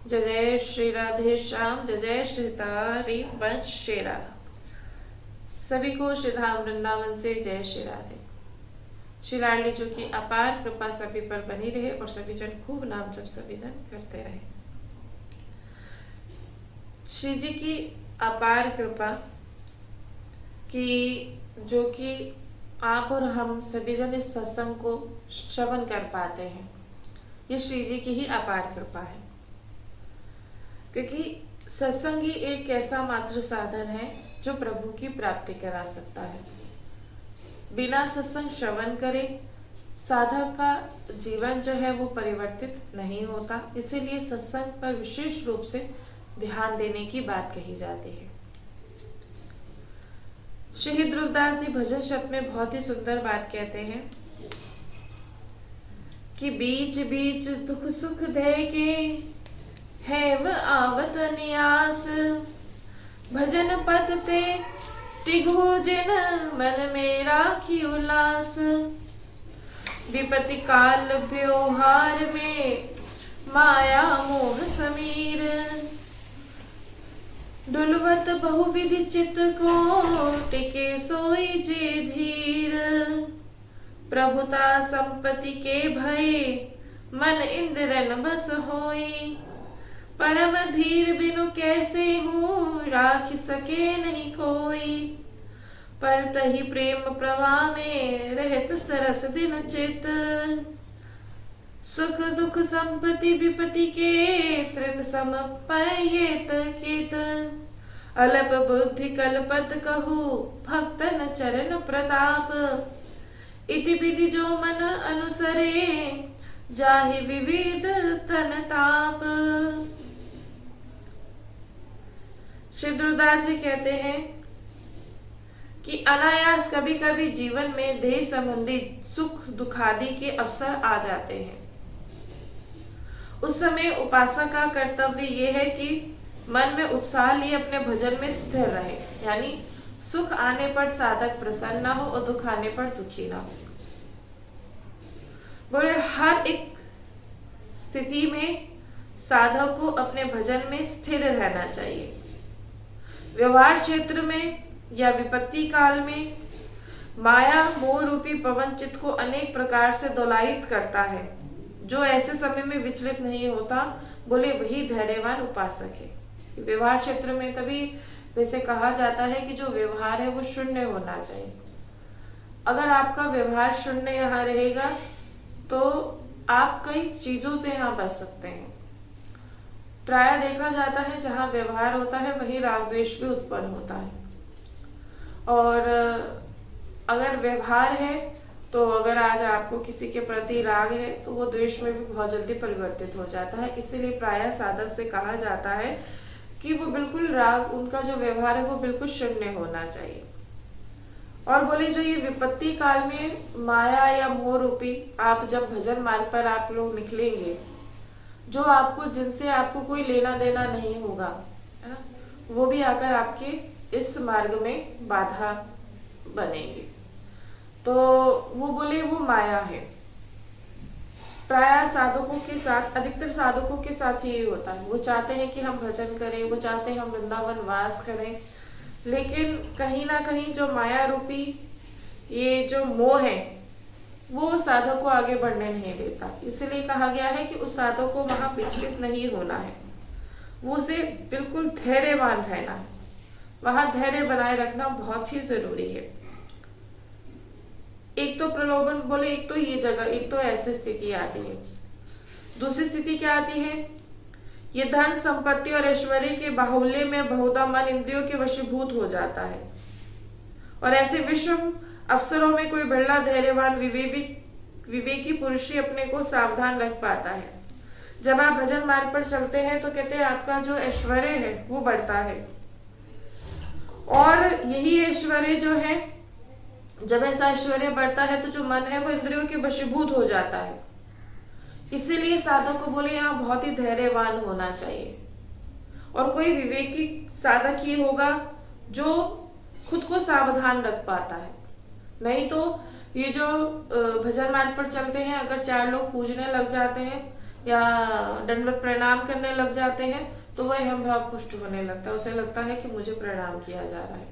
जय जय श्री राधे श्याम, जय जय श्री हरि वंश श्री राधा। सभी को श्री धाम वृंदावन से जय श्री राधे। श्री लाडली जी की अपार कृपा सभी पर बनी रहे और सभी जन खूब नाम जप सभी जन करते रहे। श्री जी की अपार कृपा की जो कि आप और हम सभी जन इस सत्संग को श्रवण कर पाते हैं, ये श्री जी की ही अपार कृपा है। क्योंकि सत्संग ही एक ऐसा मात्र साधन है जो प्रभु की प्राप्ति करा सकता है। बिना सत्संग श्रवण करे साधक का जीवन जो है वो परिवर्तित नहीं होता। इसीलिए सत्संग पर विशेष रूप से ध्यान देने की बात कही जाती है। श्री ध्रुवदास जी भजन शब्द में बहुत ही सुंदर बात कहते हैं कि बीच बीच दुख सुख दे के हैव आवत न्यास, भजन पद ते टिगो जिन मन में राखी उल्लास। विपत्ति काल व्यवहार में माया मोह समीर, डुलवत बहुविधि चित्त को टिके सोई जे धीर। प्रभुता संपत्ति के भय मन इंद्रन बस होई, परम धीर बिनु कैसे हूँ राख सके नहीं कोई। पर तही प्रेम प्रवाह में रहत सरस दिन चित, सुख दुख संपत्ति विपत्ति के तृण सम पयेत कित। अलप बुद्धि कल्पत कहू भक्तन चरण प्रताप, इति विधि जो मन अनुसरे जाहि विविध तन ताप। श्री ध्रुवदास जी कहते हैं कि अनायास कभी कभी जीवन में देह संबंधी सुख दुखादि के अवसर आ जाते हैं। उस समय उपासक का कर्तव्य यह है कि मन में उत्साह लिए अपने भजन में स्थिर रहे, यानी सुख आने पर साधक प्रसन्न न हो और दुख आने पर दुखी न हो। बोले हर एक स्थिति में साधक को अपने भजन में स्थिर रहना चाहिए। व्यवहार क्षेत्र में या विपत्ति काल में माया मोह रूपी पवन चित्त को अनेक प्रकार से दोलायित करता है। जो ऐसे समय में विचलित नहीं होता, बोले वही धैर्यवान उपासक है। व्यवहार क्षेत्र में तभी वैसे कहा जाता है कि जो व्यवहार है वो शून्य होना चाहिए। अगर आपका व्यवहार शून्य यहाँ रहेगा तो आप कई चीजों से यहाँ बच सकते हैं। प्राय देखा जाता है जहाँ व्यवहार होता है वही राग द्वेष भी उत्पन्न होता है। और अगर व्यवहार है तो अगर आज आपको किसी के प्रति राग है तो वो द्वेष में भी बहुत जल्दी परिवर्तित हो जाता है। इसीलिए प्रायः साधक से कहा जाता है कि वो बिल्कुल राग, उनका जो व्यवहार है वो बिल्कुल शून्य होना चाहिए। और बोले जो ये विपत्ति काल में माया या मोह रूपी, आप जब भजन मार्ग पर आप लोग निकलेंगे, जो आपको जिनसे आपको कोई लेना देना नहीं होगा, है ना, वो भी आकर आपके इस मार्ग में बाधा बनेंगे। तो वो बोले वो माया है। प्राय साधकों के साथ, अधिकतर साधकों के साथ यही होता है। वो चाहते हैं कि हम भजन करें, वो चाहते हैं हम वृंदावन वास करें, लेकिन कहीं ना कहीं जो माया रूपी ये जो मोह है वो साधक को आगे बढ़ने नहीं देता। इसलिए कहा गया है कि उस साधक को वहां विचलित नहीं होना है, वो उसे बिल्कुल धैर्यवान रहना है। वहां धैर्य बनाए रखना बहुत ही जरूरी है। एक तो प्रलोभन, बोले एक तो ये जगह, एक तो ऐसी स्थिति आती है। दूसरी स्थिति क्या आती है, ये धन संपत्ति और ऐश्वर्य के बाहुल्य में बहुधा मन इंद्रियों के वशीभूत हो जाता है। और ऐसे विषम अवसरों में कोई बिरला धैर्यवान विवेकी पुरुष ही अपने को सावधान रख पाता है। जब आप भजन मार्ग पर चलते हैं तो कहते हैं आपका जो ऐश्वर्य है वो बढ़ता है। और यही ऐश्वर्य जो है, जब ऐसा ऐश्वर्य बढ़ता है तो जो मन है वो इंद्रियों के वशीभूत हो जाता है। इसीलिए साधक को बोले यहाँ बहुत ही धैर्यवान होना चाहिए। और कोई विवेकी साधक ही होगा जो खुद को सावधान रख पाता है। नहीं तो ये जो भजन मार्ग पर चलते हैं, अगर चार लोग पूजने लग जाते हैं या दंडवत प्रणाम करने लग जाते हैं तो वह हम भाव पुष्ट होने लगता है। उसे लगता है कि मुझे प्रणाम किया जा रहा है,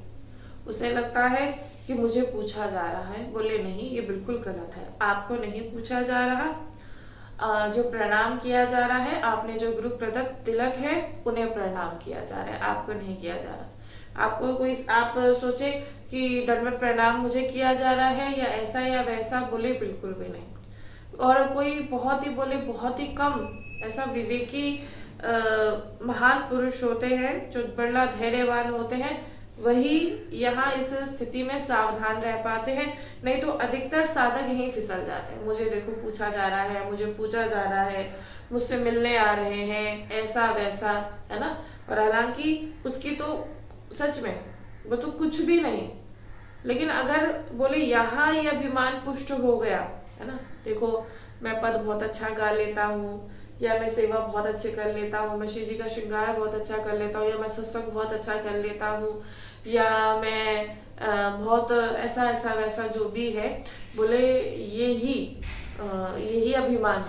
उसे लगता है कि मुझे पूछा जा रहा है। बोले नहीं, ये बिल्कुल गलत है, आपको नहीं पूछा जा रहा। जो प्रणाम किया जा रहा है, आपने जो गुरु प्रदत्त तिलक है उन्हें प्रणाम किया जा रहा है, आपको नहीं किया जा रहा। आपको कोई आप सोचे कि दंडवत प्रणाम मुझे किया जा रहा है या ऐसा या वैसा, बोले बिल्कुल भी नहीं। और कोई बहुत ही बोले बहुत ही कम ऐसा विवेकी महान पुरुष होते हैं जो बड़ा धैर्यवान होते हैं, वही यहाँ इस स्थिति में सावधान रह पाते हैं। नहीं तो अधिकतर साधक यहीं फिसल जाते हैं। मुझे देखो पूछा जा रहा है, मुझे पूछा जा रहा है, मुझसे मिलने आ रहे हैं, ऐसा वैसा, है ना। और हालांकि उसकी तो सच में वो तो कुछ भी नहीं, लेकिन अगर बोले यहाँ ये अभिमान पुष्ट हो गया, है ना, देखो मैं पद बहुत अच्छा गा लेता हूँ, या मैं सेवा बहुत अच्छे कर लेता हूँ, मैं श्री जी का श्रृंगार बहुत अच्छा कर लेता हूँ, या मैं सत्संग बहुत अच्छा कर लेता हूँ, या मैं बहुत ऐसा ऐसा वैसा जो भी है, बोले यही अभिमान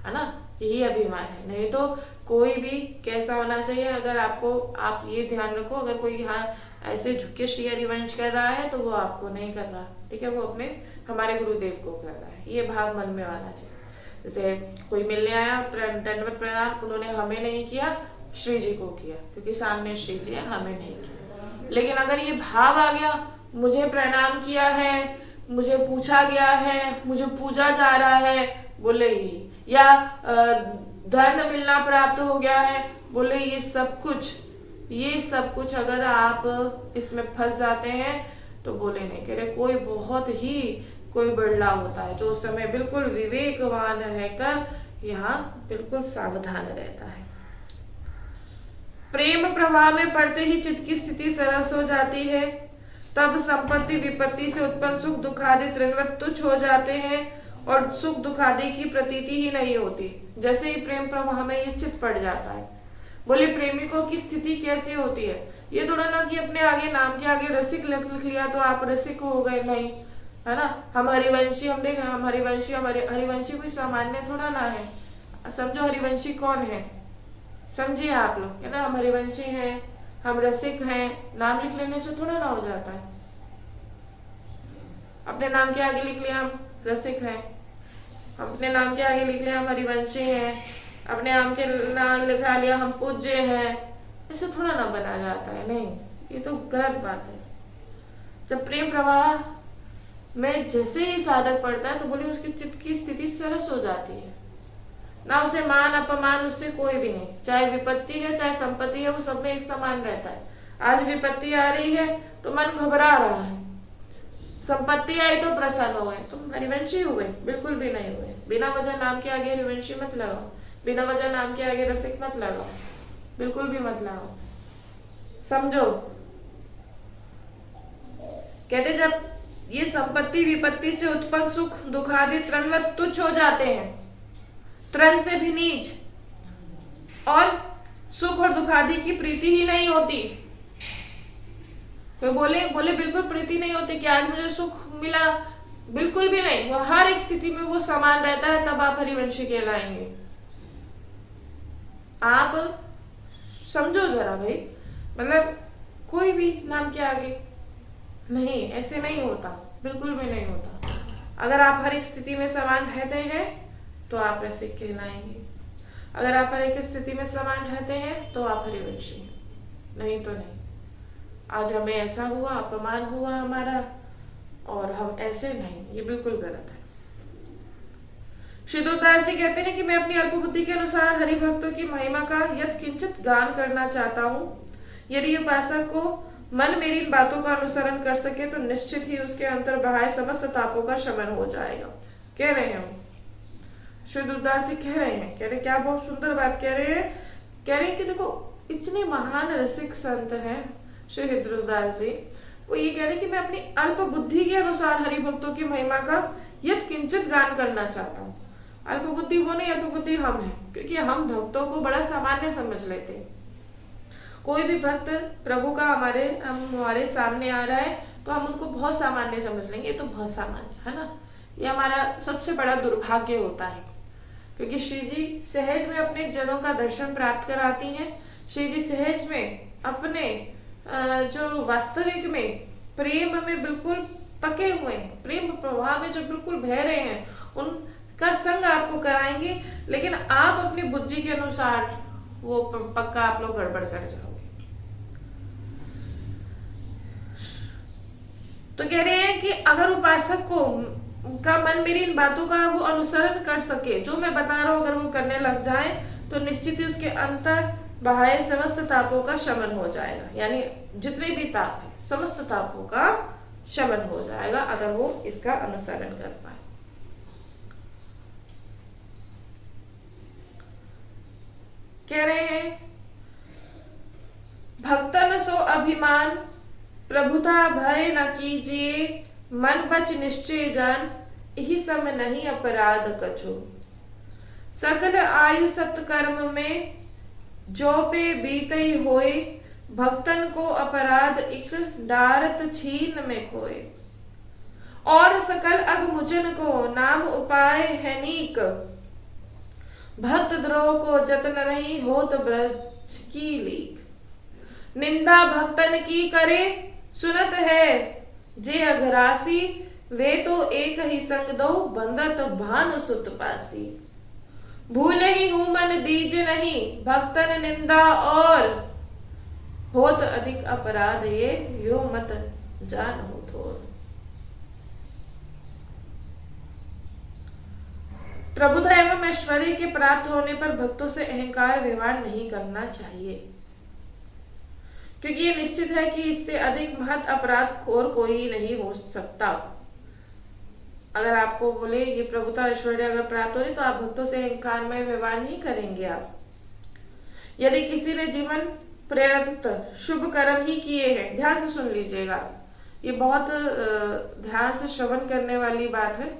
है ना, यही अभिमान है। नहीं तो कोई भी कैसा होना चाहिए, अगर आपको, आप ये ध्यान रखो, अगर कोई यहाँ ऐसे झुक के श्री हरिवंश कर रहा है तो वो आपको नहीं कर रहा, ठीक है, वो अपने हमारे गुरुदेव को कर रहा है। ये भाव मन में आना चाहिए। जैसे कोई मिलने आया, दंडवत प्रणाम उन्होंने हमें नहीं किया, श्री जी को किया, क्योंकि सामने श्री जी है, हमें नहीं किया। लेकिन अगर ये भाव आ गया, मुझे प्रणाम किया है, मुझे पूछा गया है, मुझे पूजा जा रहा है, बोले ये, या धन मिलना प्राप्त हो गया है, बोले ये सब कुछ अगर आप इसमें फंस जाते हैं तो बोले नहीं, कह रहे कोई बहुत ही कोई बिरला होता है जो उस समय बिल्कुल विवेकवान रहकर यहाँ बिल्कुल सावधान रहता है। प्रेम प्रवाह में पड़ते ही चित्त की स्थिति सरस हो जाती है, तब संपत्ति विपत्ति से उत्पन्न सुख दुखादि तृणवत तुच्छ हो जाते हैं और सुख दुखादि की प्रतीति ही नहीं होती। जैसे ही प्रेम प्रवाह में ये चित्त पड़ जाता है, बोले प्रेमिकों की स्थिति कैसी होती है, ये थोड़ा ना कि अपने आगे नाम के आगे रसिक लिख लिया तो आप रसिक हो गए, नहीं, है ना। हम हरिवंशी, हम देखें हम हरिवंशी, हमारे हरिवंशी कोई सामान्य थोड़ा ना है। समझो हरिवंशी कौन है, समझिए आप लोग, है ना। हम हरिवंशी हैं, हम रसिक हैं, नाम लिख लेने से थोड़ा ना हो जाता है। अपने नाम के आगे लिख लिया हम रसिक हैं, अपने नाम के आगे लिख लिया हम हरिवंशी हैं, अपने नाम के नाम लिखा लिया हम पूज्य हैं, ऐसे थोड़ा ना बना जाता है, नहीं, ये तो गलत बात है। जब प्रेम प्रवाह में जैसे ही साधक पड़ता है तो बोले उसकी चित्त की स्थिति सरस हो जाती है, ना उसे मान अपमान उससे कोई भी नहीं, चाहे विपत्ति है चाहे संपत्ति है, वो सब में एक समान रहता है। आज विपत्ति आ रही है तो मन घबरा रहा है, संपत्ति आई तो प्रसन्न हो गए। तुम हरिवंशी हुए? बिल्कुल भी नहीं हुए। बिना वजह नाम के आगे हरिवंशी मत लगाओ, बिना वजह नाम के आगे रसिक मत लगाओ, बिल्कुल भी मत लगाओ। समझो, कहते जब ये संपत्ति विपत्ति से उत्पन्न सुख दुखादि तृणवत तुच्छ हो जाते हैं, तृण से भी नीच, और सुख और दुखादि की प्रीति ही नहीं होती। कोई बोले बिल्कुल प्रीति नहीं होती कि आज मुझे सुख मिला, बिल्कुल भी नहीं। वो हर एक स्थिति में वो समान रहता है, तब आप हरिवंशी कहलाएंगे। आप समझो जरा भाई, मतलब कोई भी नाम के आगे नहीं, ऐसे नहीं होता, बिल्कुल भी नहीं होता। अगर आप हर एक स्थिति में समान रहते हैं तो आप रसिक कहलाएंगे, अगर आप हर एक स्थिति में समान रहते हैं तो आप हरिवंशी, नहीं तो नहीं। आज हमें ऐसा हुआ, अपमान हुआ हमारा, और हम ऐसे नहीं, ये बिल्कुल गलत है। श्री दुर्दास जी कहते हैं कि मैं अपनी अल्प बुद्धि के अनुसार हरि भक्तों की महिमा का यत् किंचित गान करना चाहता हूँ। यदि उपासक को मन मेरी इन बातों का अनुसरण कर सके तो निश्चित ही उसके अंतर बहाए समस्त तापों का शमन हो जाएगा। कह रहे हैं श्री दुर्दास जी, कह रहे हैं, कह रहे क्या बहुत सुंदर बात कह रहे हैं। कह रहे हैं कि देखो इतने महान रसिक संत हैं श्री हृदयदास जी, वो ये कह रहे हैं कि मैं अपनी अल्प बुद्धि के अनुसार हरि भक्तों की महिमा का यत् किंचित गान करना चाहता हूँ। अल्प बुद्धि वो नहीं, अल्प बुद्धि हम हैं, क्योंकि हम भक्तों को बड़ा सामान्य समझ लेते हैं। कोई भी भक्त प्रभु का हमारे सामने आ रहा है तो हम उनको बहुत सामान्य समझ लेंगे, ये तो बहुत सामान्य है ना। ये हमारा सबसे बड़ा दुर्भाग्य होता है क्योंकि श्री जी सहज में अपने जनों का दर्शन प्राप्त कराती हैं। श्री जी सहज में अपने जो वास्तविक में प्रेम में बिल्कुल पके हुए हैं, प्रेम प्रवाह में जो बिल्कुल बह रहे हैं, उनका संग आपको कराएंगे। लेकिन आप अपनी बुद्धि के अनुसार वो पक्का आप लोग गड़बड़ कर जाओगे। तो कह रहे हैं कि अगर उपासक को का मन मेरी इन बातों का वो अनुसरण कर सके, जो मैं बता रहा हूं अगर वो करने लग जाए, तो निश्चित ही उसके अंतर बाह्य समस्त तापों का शमन हो जाएगा। यानी जितने भी ताप है समस्त तापों का शमन हो जाएगा अगर वो इसका अनुसरण कर पाए। कह रहे हैं भक्तन सो अभिमान प्रभुता भय न कीजिए, मन बच निश्चय जान यही सम नहीं अपराध कछु। सकल आयु सत्कर्म में जो पे बीतई होए, भक्तन को अपराध इक डारत छीन में खोए। और सकल अगमुचन को नाम उपाय है नीक, भक्त द्रोह को जतन नहीं होत ब्रज की लीक। निंदा भक्तन की करे सुनत है जे अघरासी, वे तो एक ही संग दो बंदत भानु सुत पासी। भूले ही हूं मन दीज नहीं भक्तन निंदा, और होत अधिक अपराध ये यो मत जान हो थोर। प्रभुता एवं ऐश्वर्य के प्राप्त होने पर भक्तों से अहंकार व्यवहार नहीं करना चाहिए, क्योंकि ये निश्चित है कि इससे अधिक महत् अपराध और कोई नहीं हो सकता। अगर आपको बोले ये प्रभुता ऐश्वर्य अगर प्राप्त हो रही, तो आप भक्तों से अहंकार में व्यवहार नहीं करेंगे। आप यदि किसी ने जीवन पर्यंत शुभ कर्म ही किए हैं, ध्यान से सुन लीजिएगा, ये बहुत ध्यान से श्रवण करने वाली बात है,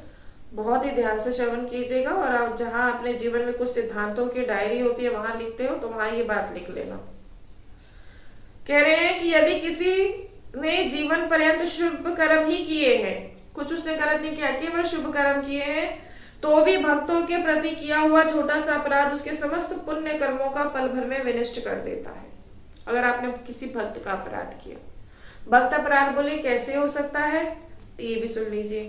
बहुत ही ध्यान से श्रवण कीजिएगा। और आप जहां अपने जीवन में कुछ सिद्धांतों की डायरी होती है वहां लिखते हो, तो वहां ये बात लिख लेना। कह रहे हैं कि यदि किसी ने जीवन पर्यंत शुभ कर्म ही किए हैं, कुछ उसने गलत नहीं किया, केवल शुभ कर्म किए हैं, तो भी भक्तों के प्रति किया हुआ छोटा सा अपराध उसके समस्त पुण्य कर्मों का पल भर में विनष्ट कर देता है। अगर आपने किसी भक्त का अपराध किया, भक्त अपराध बोले कैसे हो सकता है, ये भी सुन लीजिए।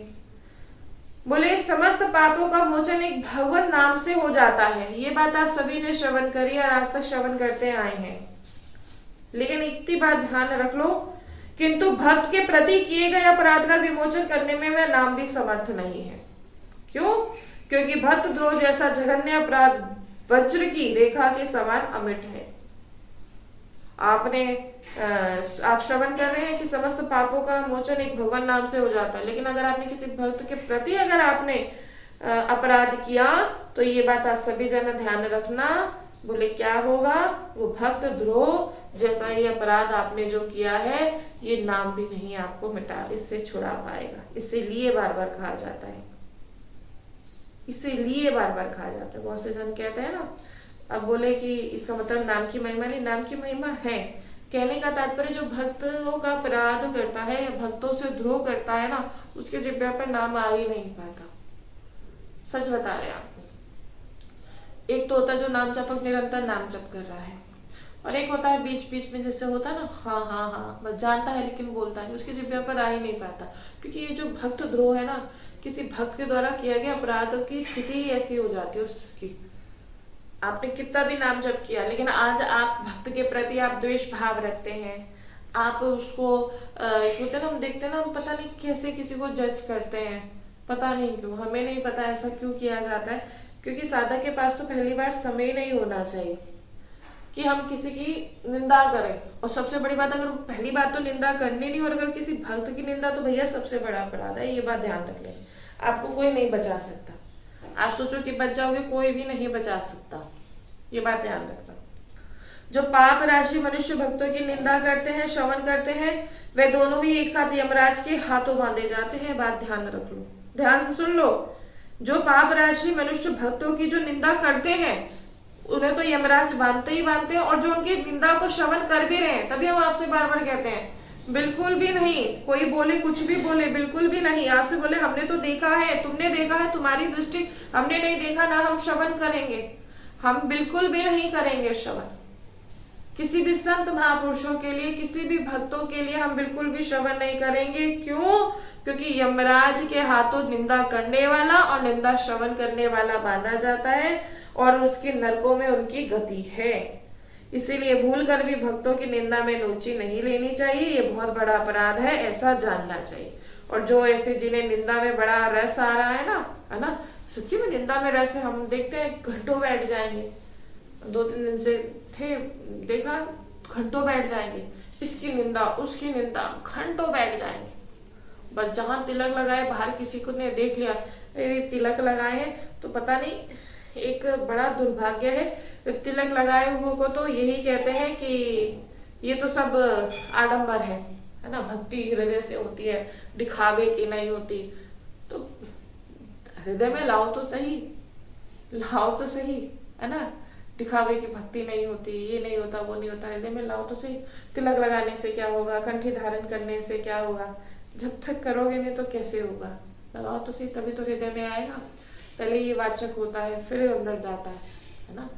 बोले समस्त पापों का मोचन एक भगवान नाम से हो जाता है। ये बात आप सभी ने श्रवण करी और आज तक श्रवण करते आए हैं, लेकिन इतनी बात ध्यान रख लो, किंतु भक्त के प्रति किए गए अपराध का विमोचन करने में वह नाम भी समर्थ नहीं है। क्यों? क्योंकि भक्त द्रोह जैसा जघन्य अपराध वज्र की रेखा के समान अमिट है। आप श्रवण कर रहे हैं कि समस्त पापों का मोचन एक भगवान नाम से हो जाता है, लेकिन अगर आपने किसी भक्त के प्रति अगर आपने अपराध किया, तो ये बात आप सभी जन ध्यान रखना। बोले क्या होगा, वो भक्त द्रोह जैसा ये अपराध आपने जो किया है, ये नाम भी नहीं आपको मिटा, इससे छुड़ा पाएगा। इसीलिए बार बार कहा जाता है, इसीलिए बार बार कहा जाता है। बहुत से जन कहते हैं ना, अब बोले कि इसका मतलब नाम की महिमा नहीं, नाम की महिमा है। कहने का तात्पर्य जो भक्तों का अपराध करता है या भक्तों से द्रोह करता है ना, उसके जिब्बे पर नाम आ ही नहीं पाता। सच बता रहे हैं आपको। एक तो होता है जो नाम जपक निरंतर नाम जप कर रहा है, और एक होता है बीच बीच में जैसे होता है ना, हाँ हाँ हाँ बस जानता है लेकिन बोलता नहीं, उसके जिब्बे पर आ ही नहीं पाता। क्योंकि ये जो भक्त द्रोह है ना, किसी भक्त के द्वारा किया गया अपराध की स्थिति ही ऐसी हो जाती है उसकी। आपने कितना भी नाम जप किया, लेकिन आज आप भक्त के प्रति आप द्वेष भाव रखते हैं, आप उसको होते ना, हम देखते ना, हम पता नहीं कैसे किसी को जज करते हैं, पता नहीं क्यों, हमें नहीं पता ऐसा क्यों किया जाता है। क्योंकि साधक के पास तो पहली बार समय नहीं होना चाहिए कि हम किसी की निंदा करें, और सबसे बड़ी बात, अगर पहली बात तो निंदा करनी नहीं, और अगर किसी भक्त की निंदा, तो भैया सबसे बड़ा अपराध है। ये बात ध्यान रख लें, आपको कोई नहीं बचा सकता। आप सोचो कि बच जाओगे, कोई भी नहीं बचा सकता, ये बात ध्यान रखना। जो पाप राशि मनुष्य भक्तों की निंदा करते हैं, श्रवण करते हैं, वे दोनों ही एक साथ यमराज के हाथों बांधे जाते हैं। बात ध्यान रख लो, ध्यान से सुन लो। जो पाप राशि मनुष्य भक्तों की जो निंदा करते हैं, उन्हें तो यमराज बांधते ही बांधते हैं, और जो उनकी निंदा को श्रवण कर भी रहे हैं, तभी हम आपसे बार बार कहते हैं बिल्कुल भी नहीं। कोई बोले, कुछ भी बोले, बिल्कुल भी नहीं। आपसे बोले हमने तो देखा है, तुमने देखा है, तुम्हारी दृष्टि, हमने नहीं देखा ना, हम श्रवण करेंगे। हम बिल्कुल भी नहीं करेंगे श्रवण। किसी भी संत महापुरुषों के लिए, किसी भी भक्तों के लिए हम बिल्कुल भी श्रवण नहीं करेंगे। क्यों? क्योंकि यमराज के हाथों निंदा करने वाला और निंदा श्रवण करने वाला बांधा जाता है और उसके नरकों में उनकी गति है। इसीलिए भूल कर भी भक्तों की निंदा में रुचि नहीं लेनी चाहिए। ये बहुत बड़ा अपराध है, ऐसा जानना चाहिए। और जो ऐसे जिन्हें निंदा में बड़ा रस आ रहा है ना, सच्ची में निंदा में रस है। हम देखते हैं घंटों बैठ जाएंगे, 2-3 दिन से थे, देखा, घंटों बैठ जाएंगे, इसकी निंदा, उसकी निंदा, घंटों बैठ जाएंगे। बस जहां तिलक लगाए, बाहर किसी को ने देख लिया तिलक लगाए हैं, तो पता नहीं, एक बड़ा दुर्भाग्य है। तिलक लगाए हुए को तो यही कहते हैं कि ये तो सब आडंबर है ना, भक्ति हृदय से होती है, दिखावे की नहीं होती। तो हृदय में लाओ तो सही, लाओ तो सही, है ना। दिखावे की भक्ति नहीं होती, ये नहीं होता, वो नहीं होता, हृदय में लाओ तो सही। तिलक लगाने से क्या होगा, कंठी धारण करने से क्या होगा? जब तक करोगे नहीं तो कैसे होगा? लगाओ तो सही, तभी तो हृदय में आएगा। पहले ये वाचक होता है, फिर अंदर जाता है ना।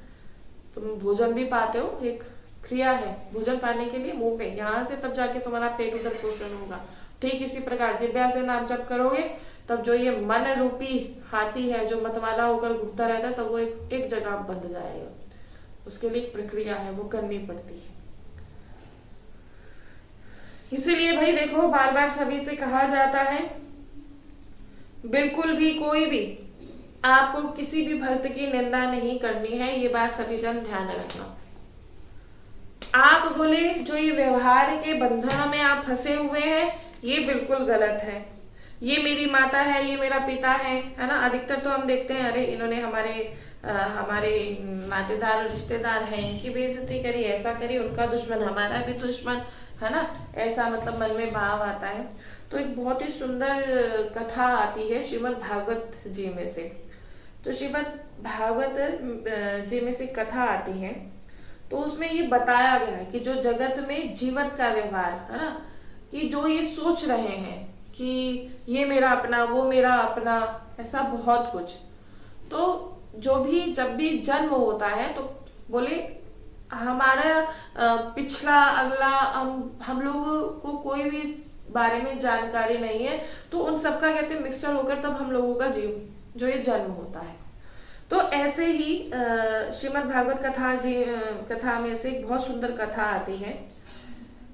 तुम भोजन भी पाते हो, एक क्रिया है भोजन पाने के लिए, मुंह में, यहाँ से तब जाके तुम्हारा पेट उधर पोषण होगा। ठीक इसी प्रकार जिह्वा से नाम जप करोगे, तब जो ये मन रूपी हाथी है जो मतवाला होकर घूमता रहता है, तब वो एक जगह बंध जाएगा। उसके लिए एक प्रक्रिया है, वो करनी पड़ती है। इसीलिए भाई देखो, बार बार सभी से कहा जाता है, बिल्कुल भी कोई भी आपको किसी भी भक्त की निंदा नहीं करनी है। ये बात सभी जन ध्यान रखना। आप बोले जो ये व्यवहार के बंधन में आप फंसे हुए हैं, ये बिल्कुल गलत है। ये मेरी माता है, ये मेरा पिता है ना। अधिकतर तो हम देखते हैं, अरे इन्होंने हमारे नातेदार और रिश्तेदार हैं, इनकी बेइज्जती करी, ऐसा करी, उनका दुश्मन हमारा भी दुश्मन, है ना। ऐसा मतलब मन में भाव आता है। तो एक बहुत ही सुंदर कथा आती है श्रीमद् भागवत जी में से। तो श्रीमद् भागवत जी में से कथा आती है, तो उसमें ये बताया गया है कि जो जगत में जीवन का व्यवहार है ना, कि जो ये सोच रहे हैं कि ये मेरा अपना, वो मेरा अपना, ऐसा बहुत कुछ। तो जो भी जब भी जन्म होता है, तो बोले हमारा पिछला अगला हम लोगों को कोई भी बारे में जानकारी नहीं है, तो उन सबका कहते हैं मिक्सचर होकर तब हम लोगों का जीव जो ये जन्म होता है। तो ऐसे ही श्रीमद् भागवत कथा में से एक बहुत सुंदर कथा आती है।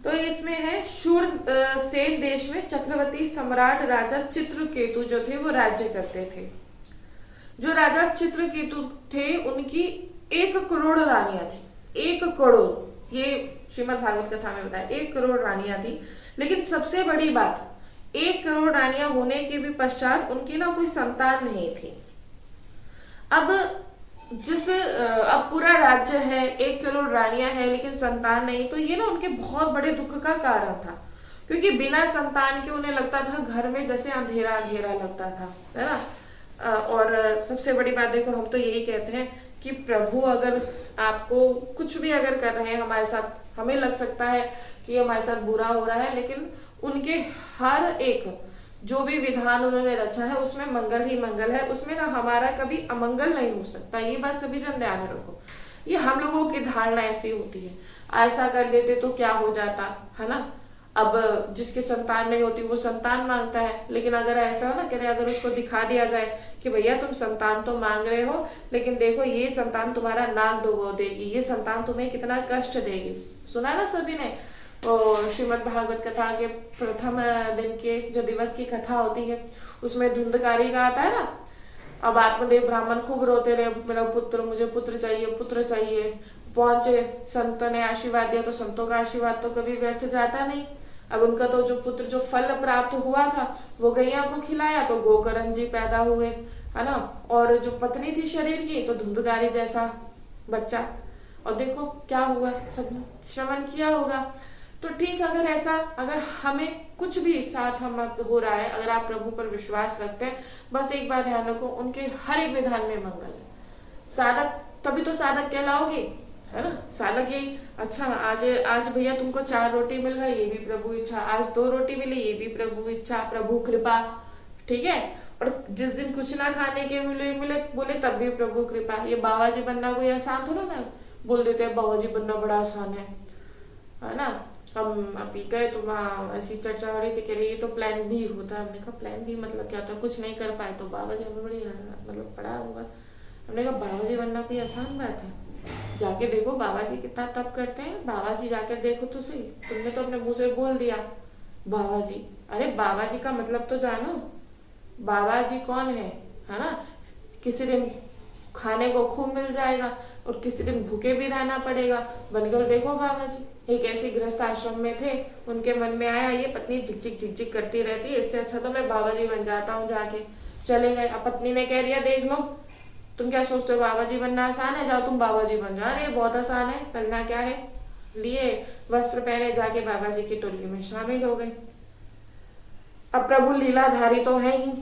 तो इसमें है, शूर सेन देश में चक्रवर्ती सम्राट राजा चित्रकेतु जो थे वो राज्य करते थे। जो राजा चित्रकेतु थे उनकी 1 करोड़ रानियां थी। 1 करोड़, ये श्रीमद् भागवत कथा में बताया, 1 करोड़ रानियां थी। लेकिन सबसे बड़ी बात, 1 करोड़ रानियां होने के भी पश्चात उनकी ना कोई संतान नहीं थी। अब पूरा राज्य है, 1 करोड़ रानियां हैं, लेकिन संतान नहीं, तो ये ना उनके बहुत बड़े दुख का कारण था। क्योंकि बिना संतान के उन्हें लगता था घर में जैसे अंधेरा अंधेरा लगता था, है ना। और सबसे बड़ी बात देखो, हम तो यही कहते हैं कि प्रभु अगर आपको कुछ भी अगर कर रहे हैं हमारे साथ, हमें लग सकता है कि हमारे साथ बुरा हो रहा है, लेकिन उनके हर एक जो भी विधान उन्होंने रचा है उसमें मंगल ही मंगल है। उसमें ना हमारा कभी अमंगल नहीं हो सकता। ये बात सभी जन ध्यान में रखो। ये हम लोगों की धारणा ऐसी होती है, ऐसा कर देते तो क्या हो जाता, है ना। अब जिसकी संतान नहीं होती वो संतान मांगता है, लेकिन अगर ऐसा हो ना कि अगर उसको दिखा दिया जाए कि भैया तुम संतान तो मांग रहे हो, लेकिन देखो ये संतान तुम्हारा नाक डुबो देगी, ये संतान तुम्हें कितना कष्ट देगी। सुना ना सभी ने। और श्रीमद् भागवत कथा के प्रथम दिन के जो दिवस की कथा होती है, उसमें धुंधकारी का आता है ना। अब आत्मदेव ब्राह्मण खूब रोते रहे, मेरा पुत्र, मुझे पुत्र चाहिए, पुत्र चाहिए। पहुंचे, संतों ने आशीर्वाद दिया, तो संतों का आशीर्वाद तो कभी व्यर्थ जाता नहीं। अब उनका तो जो पुत्र, जो फल प्राप्त हुआ था, वो गैया को खिलाया तो गोकर्ण जी पैदा हुए, है ना। और जो पत्नी थी शरीर की, तो धुंधकारी जैसा बच्चा। और देखो क्या हुआ, सब श्रवण किया होगा। तो ठीक, अगर हमें कुछ भी साथ हम हो रहा है, अगर आप प्रभु पर विश्वास रखते हैं, बस एक बात ध्यान रखो, उनके हर एक विधान में मंगल है। साधक तभी तो साधक कहलाओगे, है ना। सालक यही, अच्छा आज आज भैया तुमको 4 रोटी मिल गई, ये भी प्रभु इच्छा, आज 2 रोटी मिली, ये भी प्रभु इच्छा, प्रभु कृपा, ठीक है। और जिस दिन कुछ ना खाने के मिले बोले तब भी प्रभु कृपा। ये बाबा जी बनना कोई आसान थोड़ा ना, बोल देते हैं बाबा जी बनना बड़ा आसान है ना। हम अभी गए तो वहाँ ऐसी चर्चा हो रही थी, कह रही ये तो प्लान बी होता है। हमने कहा प्लान बी मतलब क्या होता है, कुछ नहीं कर पाए तो बाबा जी हमें बड़ी मतलब पड़ा होगा। हमने कहा बाबा जी बनना कोई आसान बात है, जाके देखो बाबा जी कितना तप करते हैं, बाबा जी जाकर देखो तो सही। तुमने तो अपने मुंह से बोल दिया बाबा जी, अरे बाबा जी का मतलब तो जानो, बाबा जी कौन है ना। किसी दिन खाने को खूब मिल जाएगा और किसी दिन भूखे भी रहना पड़ेगा, बनकर देखो बाबा जी। एक ऐसे गृहस्थ आश्रम में थे, उनके मन में आया ये पत्नी झिक झिक करती रहती है, इससे अच्छा तो मैं बाबा जी बन जाता हूँ जाके। चले गए, अब पत्नी ने कह दिया देख लो तुम क्या सोचते हो बाबा जी बनना आसान है, जाओ तुम बाबा जी बन जाओ। अरे बहुत आसान है, करना क्या है, लिए वस्त्र पहने जाके बाबा जी की टोली में शामिल हो गए। अब प्रभु लीलाधारी तो है ही,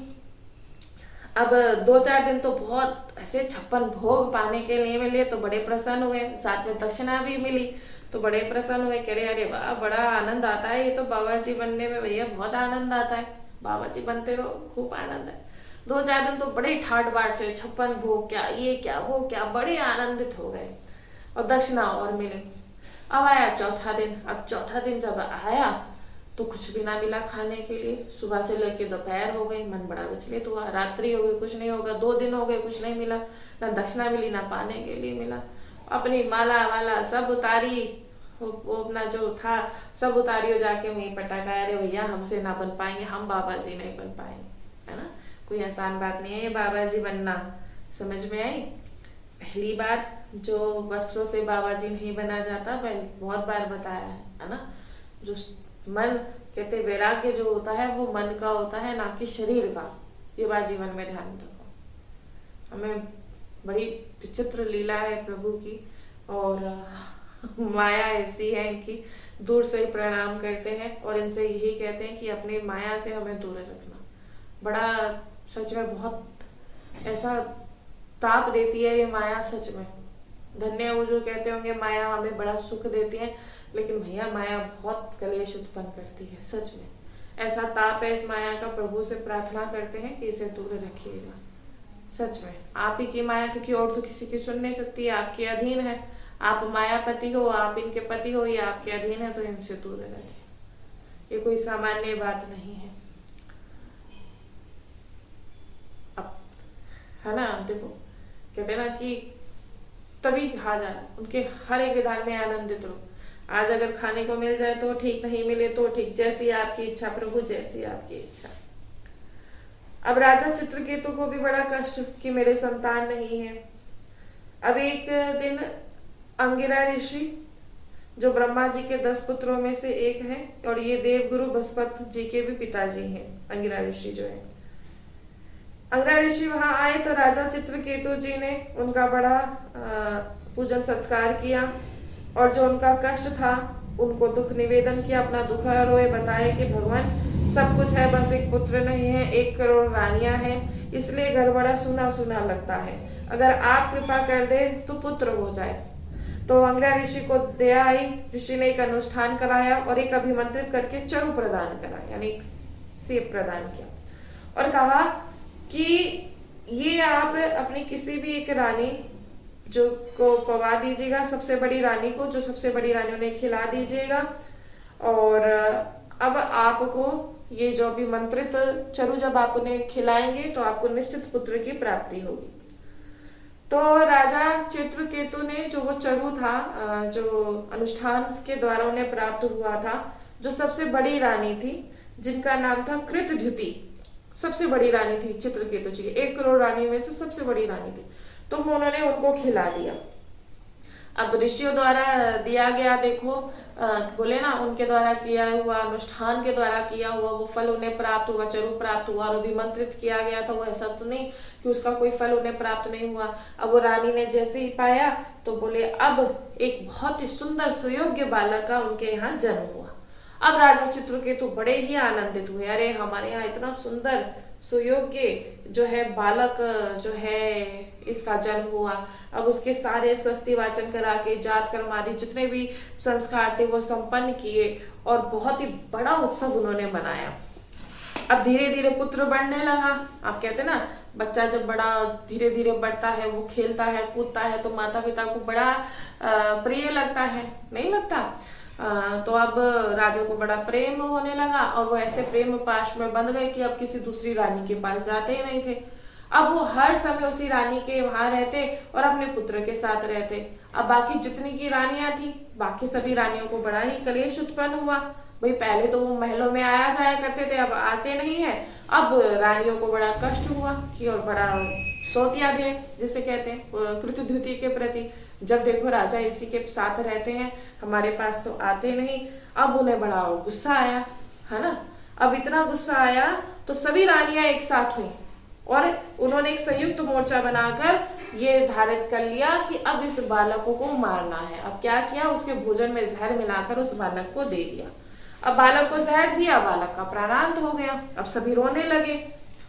अब 2-4 दिन तो बहुत ऐसे 56 भोग पाने के लिए मिले तो बड़े प्रसन्न हुए, साथ में दक्षिणा भी मिली तो बड़े प्रसन्न हुए। कह रहे अरे वाह बड़ा आनंद आता है, ये तो बाबा जी बनने में भैया बहुत आनंद आता है, बाबा जी बनते हो खूब आनंद है। 2-4 दिन तो बड़े ठाट बाट से 56 भोग क्या ये क्या वो क्या, बड़े आनंदित हो गए और दक्षिणा और मिले। अब आया चौथा दिन, अब चौथा दिन जब आया तो कुछ भी ना मिला खाने के लिए, सुबह से लेके दोपहर हो गई, मन बड़ा विचलित हुआ, रात्रि हो गई कुछ नहीं होगा, 2 दिन हो गए कुछ नहीं मिला, ना दक्षिणा मिली ना पाने के लिए मिला। अपनी माला वाला सब उतारी, वो अपना जो था सब उतारी हो जाके वहीं पटाखा, अरे भैया हमसे ना बन पाएंगे, हम बाबा जी नहीं बन पाएंगे, है ना। कोई आसान बात नहीं है ये बाबा जी बनना, समझ में आई। पहली बात जो वस्त्रों से बाबा जी नहीं बना जाता, पहले बहुत बार बताया है ना। जो मन कहते वैराग्य जो होता है वो मन का होता है ना कि शरीर का, ये बात जीवन में ध्यान रखो। हमें बड़ी विचित्र लीला है प्रभु की, और माया ऐसी है इनकी, दूर से ही प्रणाम करते हैं और इनसे यही कहते हैं कि अपनी माया से हमें दूर रखना। बड़ा सच में बहुत ऐसा ताप देती है ये माया, सच में धन्य वो जो कहते होंगे माया हमें बड़ा सुख देती है, लेकिन भैया माया बहुत कलेश उत्पन्न करती है, सच में ऐसा ताप है इस माया का। प्रभु से प्रार्थना करते हैं कि इसे दूर रखिएगा, सच में आप ही की माया, क्योंकि और तो किसी की सुन नहीं सकती है, आपके अधीन है। आप मायापति हो, आप इनके पति हो, ये आपके अधीन है, तो इनसे दूर रखें, ये कोई सामान्य बात नहीं है। अब है ना, देखो कहते ना कि तभी कहा जा रहा उनके हर एक विधान में आनंदित रहो। आज अगर खाने को मिल जाए तो ठीक, नहीं मिले तो ठीक, जैसी आपकी इच्छा प्रभु, जैसी आपकी इच्छा। अब राजा चित्रकेतु को भी बड़ा कष्ट कि मेरे संतान नहीं है। अब एक दिन अंगिरा ऋषि जो ब्रह्मा जी के 10 पुत्रों में से एक है, और ये देवगुरु बृहस्पति जी के भी पिताजी हैं, अंगिरा ऋषि जो है। अंगिरा ऋषि वहां आए तो राजा चित्रकेतु जी ने उनका बड़ा पूजन सत्कार किया, और जो उनका कष्ट था उनको दुख निवेदन किया, अपना दुख रोए, बताए कि भगवान सब कुछ है बस एक पुत्र नहीं है, 1 करोड़ रानियां हैं, इसलिए घर बड़ा सुना सुना लगता है, अगर आप कृपा कर दे तो पुत्र हो जाए। तो अंगिरा ऋषि को दया आई, ऋषि ने एक अनुष्ठान कराया और एक अभिमंत्रित करके चरु प्रदान करा, यानी एक सेब प्रदान किया, और कहा कि ये आप अपनी किसी भी एक रानी जो को पवा दीजिएगा, सबसे बड़ी रानी को, जो सबसे बड़ी रानी उन्हें खिला दीजिएगा, और अब आपको ये जो भी मंत्रित चरु जब आप उन्हें खिलाएंगे तो आपको निश्चित पुत्र की प्राप्ति होगी। तो राजा चित्रकेतु ने जो वो चरु था जो अनुष्ठान के द्वारा उन्हें प्राप्त हुआ था, जो सबसे बड़ी रानी थी जिनका नाम था कृतद्युति, सबसे बड़ी रानी थी चित्रकेतु जी, 1 करोड़ रानी में से सबसे बड़ी रानी थी, तो उन्होंने उनको खिला दिया। अब ऋषियों द्वारा दिया गया, देखो बोले ना उनके द्वारा किया हुआ, अनुष्ठान के द्वारा किया हुआ वो फल उन्हें प्राप्त हुआ, चरु प्राप्त हुआ, और अभिमंत्रित किया गया था, वो ऐसा तो नहीं कि उसका कोई फल उन्हें प्राप्त नहीं हुआ। अब वो रानी ने जैसे ही पाया तो बोले अब एक बहुत ही सुंदर सुयोग्य बालक का उनके यहाँ जन्म हुआ। अब राजा चित्रकेतु बड़े ही आनंदित हुए, अरे हमारे यहाँ इतना सुंदर सुयोग्य जो है बालक जो है इसका जन्म हुआ। अब उसके सारे स्वस्ति वाचन करा के जात कर्म आदि जितने भी संस्कार थे वो संपन्न किए और बहुत ही बड़ा उत्सव उन्होंने मनाया। अब धीरे धीरे पुत्र बढ़ने लगा। आप कहते ना, बच्चा जब बड़ा धीरे धीरे बढ़ता है, वो खेलता है कूदता है तो माता पिता को बड़ा प्रिय लगता है, नहीं लगता? तो अब राजा को बड़ा प्रेम होने लगा और वो ऐसे प्रेम पाश में बंध गए कि अब किसी दूसरी रानी के पास जाते ही नहीं थे। अब वो हर समय उसी रानी के वहां रहते और अपने पुत्र के साथ रहते। अब बाकी जितनी की रानियां थी, बाकी सभी रानियों को बड़ा ही कलेश उत्पन्न हुआ। भाई पहले तो वो महलों में आया जाया करते थे, अब आते नहीं है। अब रानियों को बड़ा कष्ट हुआ कि और बड़ा सोतिया भेड़ जिसे कहते हैं कृतद्युति के प्रति, जब देखो राजा इसी के साथ रहते हैं, हमारे पास तो आते नहीं। अब उन्हें बड़ा गुस्सा आया, है ना? अब इतना गुस्सा आया तो सभी रानियां एक साथ हुई और उन्होंने एक संयुक्त मोर्चा बनाकर ये निर्धारित कर लिया कि अब इस बालकों को मारना है। अब क्या किया, उसके भोजन में जहर मिलाकर उस बालक को दे दिया। अब बालक को जहर दिया, बालक का प्राणांत हो गया। अब सभी रोने लगे,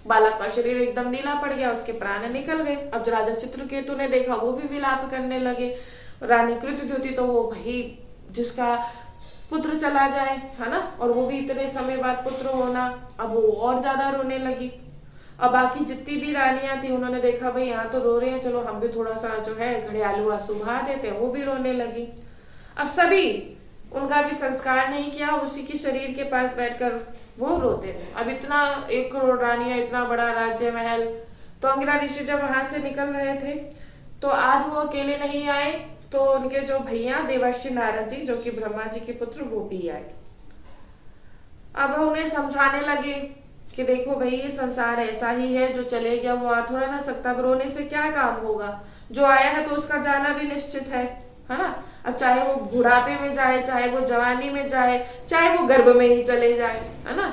बालक का शरीर एकदम नीला पड़ गया, उसके प्राण निकल गए। अब जो राजा चित्रकेतु ने देखा वो भी विलाप करने लगे। रानी कृतद्युति तो वो भाई जिसका पुत्र चला जाए, है ना, और वो भी इतने समय बाद पुत्र होना, अब वो और ज्यादा रोने लगी। अब बाकी जितनी भी रानियां थी उन्होंने देखा भाई यहाँ तो रो रहे हैं, चलो हम भी थोड़ा सा जो है घड़ियालू आंसू बहा देते हैं, वो भी रोने लगी। अब सभी उनका भी संस्कार नहीं किया, उसी की शरीर के पास बैठकर वो रोते रहे। अब इतना 1 करोड़ रानियां, इतना बड़ा राज्य महल। तो अंगिरा ऋषि जब वहां से निकल रहे थे तो आज वो अकेले नहीं आए, तो उनके जो भैया देवर्षि नारद जी जो कि ब्रह्मा जी के पुत्र, वो भी आए। अब उन्हें समझाने लगे कि देखो भाई ये संसार ऐसा ही है, जो चले गया वो आ थोड़ा ना सकता, अब रोने से क्या काम होगा, जो आया है तो उसका जाना भी निश्चित है ना। अब चाहे वो बुढ़ापे में जाए, चाहे वो जवानी में जाए, चाहे वो गर्भ में ही चले जाए, है ना,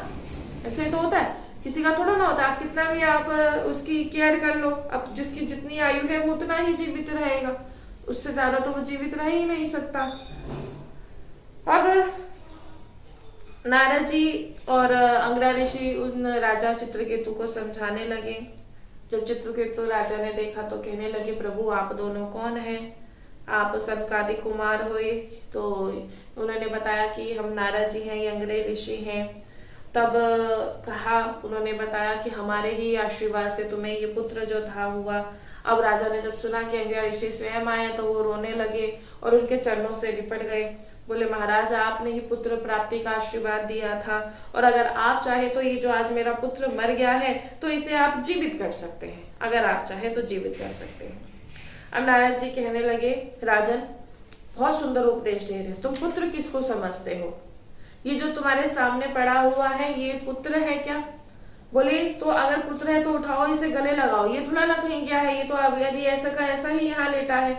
ऐसे ही तो होता है, किसी का थोड़ा ना होता है। आप कितना भी आप उसकी केयर कर लो, अब जिसकी जितनी आयु है वो उतना ही जीवित रहेगा, उससे ज्यादा तो वो जीवित रह ही नहीं सकता। अब नारद जी और अंगिरा ऋषि उन राजा चित्रकेतु को समझाने लगे। जब चित्रकेतु राजा ने देखा तो कहने लगे, प्रभु आप दोनों कौन हैं? आप सनकादिक कुमार हुए। तो उन्होंने बताया कि हम नारद जी हैं, ये अंगिरा ऋषि हैं। तब कहा, उन्होंने बताया कि हमारे ही आशीर्वाद से तुम्हें ये पुत्र जो था हुआ। अब राजा ने जब सुना कि अंगिरा ऋषि स्वयं आए तो वो रोने लगे और उनके चरणों से लिपट गए। बोले, महाराज आपने ही पुत्र प्राप्ति का आशीर्वाद दिया था और अगर आप चाहे तो ये जो आज मेरा पुत्र मर गया है तो इसे आप जीवित कर सकते हैं, अगर आप चाहे तो जीवित कर सकते हैं। अब नारद जी कहने लगे, राजन बहुत सुंदर उपदेश दे रहे, तुम पुत्र किसको समझते हो? ये जो तुम्हारे सामने पड़ा हुआ है ये पुत्र है क्या? बोले, तो अगर पुत्र है तो उठाओ इसे गले लगाओ, ये थोड़ा ना कहीं गया है, ये तो अभी ऐसा का ऐसा ही यहाँ लेटा है।